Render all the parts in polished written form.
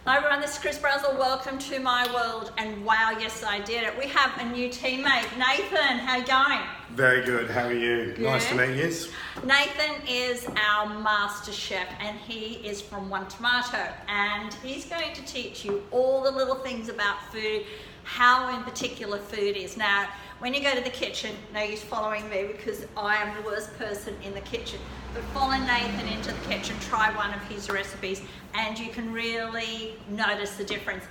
Hi everyone, this is Chris Brazel. Welcome to my world. And wow, yes I did it. We have a new teammate, Nathan. How you going? Very good. How are you? Good. Nice to meet you. Nathan is our master chef and he is from One Tomato, and he's going to teach you all the little things about food, how in particular food is. Now, when you go to the kitchen, no use following me because I am the worst person in the kitchen, but follow Nathan into the kitchen, try one of his recipes, and you can really notice the difference.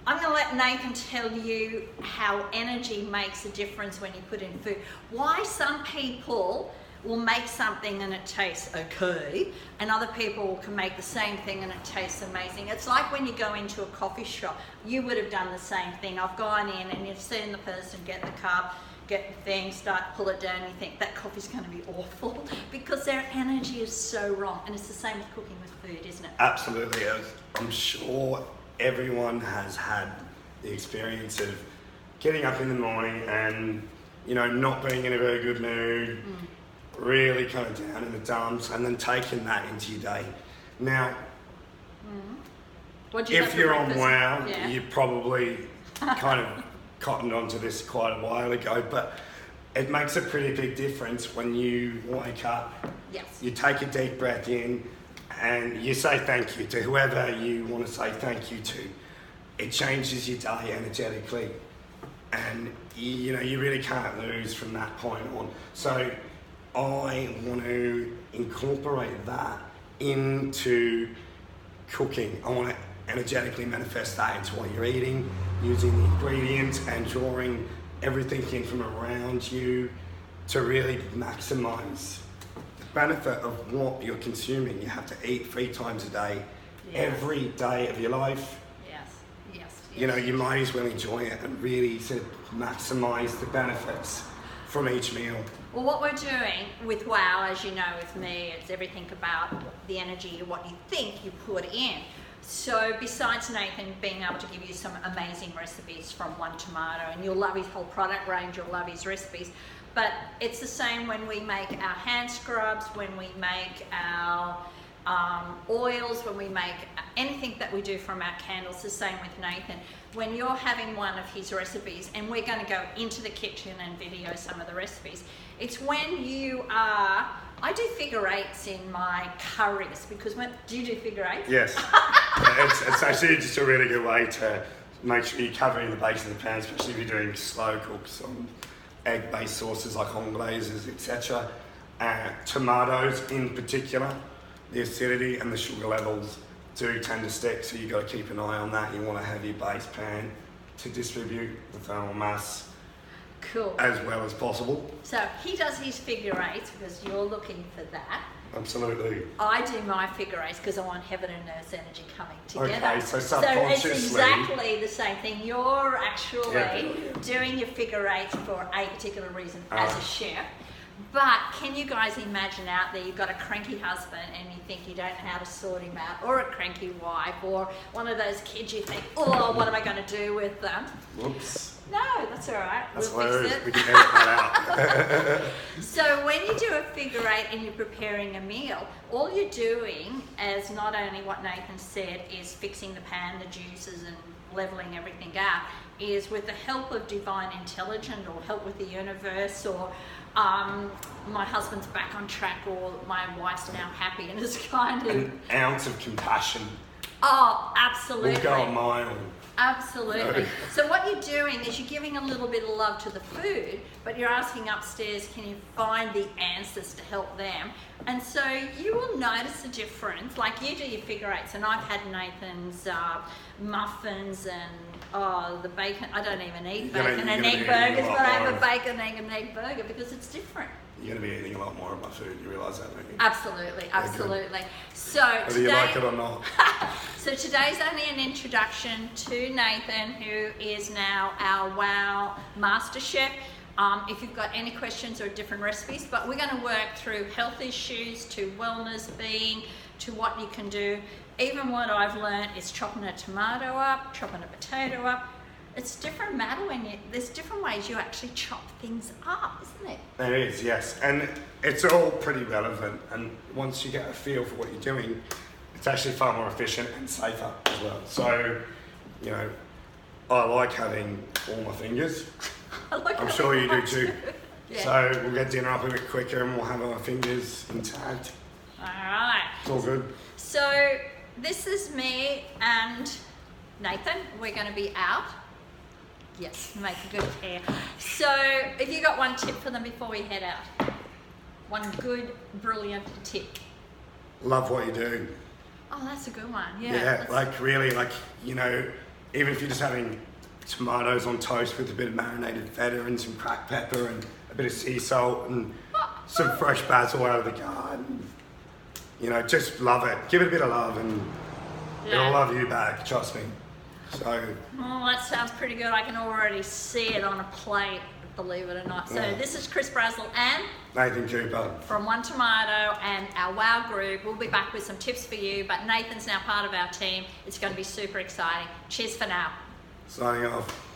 I'm going to let Nathan tell you how energy makes a difference when you put in food. Why some people will make something and it tastes okay, and other people can make the same thing and it tastes amazing. It's like when you go into a coffee shop, you would have done the same thing. I've gone in and you've seen the person get the cup, get the thing, pull it down, and you think that coffee's going to be awful because their energy is so wrong. And it's the same with cooking with food, isn't it? Absolutely. I'm sure everyone has had the experience of getting up in the morning and, not being in a very good mood, really kind of down in the dumps, and then taking that into your day. Now, if you're on Wow, you probably kind of cottoned onto this quite a while ago, but it makes a pretty big difference when you wake up, you take a deep breath in, and you say thank you to whoever you want to say thank you to. It changes your day energetically, and you really can't lose from that point on. So I want to incorporate that into cooking. I want to energetically manifest that into what you're eating, using the ingredients and drawing everything in from around you to really maximize the benefit of what you're consuming. You have to eat 3 times a day, every day of your life. You might as well enjoy it and really sort of maximize the benefits from each meal. Well, what we're doing with Wow, as you know, with me, it's everything about the energy, what you think you put in. So besides Nathan being able to give you some amazing recipes from One Tomato, and you'll love his whole product range, you'll love his recipes, but it's the same when we make our hand scrubs, when we make our oils, when we make anything that we do from our candles. The same with Nathan. When you're having one of his recipes, and we're going to go into the kitchen and video some of the recipes, it's when you are, I do figure eights in my curries, because do you do figure eights? Yes. it's actually just a really good way to make sure you're covering the base of the pan, especially if you're doing slow cooks on egg-based sauces like Anglaises, etc. Tomatoes in particular, the acidity and the sugar levels do tend to stick, so you've got to keep an eye on that. You want a heavy base pan to distribute the thermal mass as well as possible. So he does his figure eights because you're looking for that. Absolutely. I do my figure eights because I want heaven and earth's energy coming together. Okay, so subconsciously. So it's exactly the same thing. You're actually doing your figure eights for a particular reason as a chef. But can you guys imagine out there, you've got a cranky husband and you think you don't know how to sort him out, or a cranky wife, or one of those kids you think, oh, what am I going to do with them? Whoops. No, that's all right. That's we'll fix it. We can edit that out. So when you do a figure eight and you're preparing a meal, all you're doing, as not only what Nathan said, is fixing the pan, the juices, and leveling everything out, is with the help of divine intelligence, or help with the universe, or my husband's back on track, or my wife's now happy, and it's kind of an ounce of compassion. Oh, absolutely. We'll go a mile. Absolutely. No. So what you're doing is you're giving a little bit of love to the food, but you're asking upstairs, can you find the answers to help them? And so you will notice a difference. Like you do your figure eights, and I've had Nathan's muffins and the bacon. I don't even eat bacon and egg burgers, but I have a bacon, egg and egg burger because it's different. You're going to be eating a lot more of my food. You realise that, don't you? Absolutely, absolutely. So whether today, you like it or not. So today's only an introduction to Nathan, who is now our Wow Master Chef. If you've got any questions or different recipes, but we're going to work through health issues to wellness, being, to what you can do. Even what I've learned is chopping a tomato up, chopping a potato up. It's different matter when there's different ways you actually chop things up, isn't it? There is, yes. And it's all pretty relevant. And once you get a feel for what you're doing, it's actually far more efficient and safer as well. So, you know, I like having all my fingers. I'm sure you do too. Yeah. So we'll get dinner up a bit quicker and we'll have our fingers intact. All right. It's all good. So this is me and Nathan. We're going to be out. Yes, make a good pair. So if you got one tip for them before we head out? One good, brilliant tip. Love what you do. Oh, that's a good one. Yeah. Yeah, like really, like, you know, even if you're just having tomatoes on toast with a bit of marinated feta and some cracked pepper and a bit of sea salt and some fresh basil out of the garden. You know, just love it. Give it a bit of love and it'll love you back, trust me. So. Oh, that sounds pretty good. I can already see it on a plate, believe it or not. So this is Chris Brazel and Nathan Cooper from One Tomato and our WOW group. We'll be back with some tips for you, but Nathan's now part of our team. It's going to be super exciting. Cheers for now. Signing off.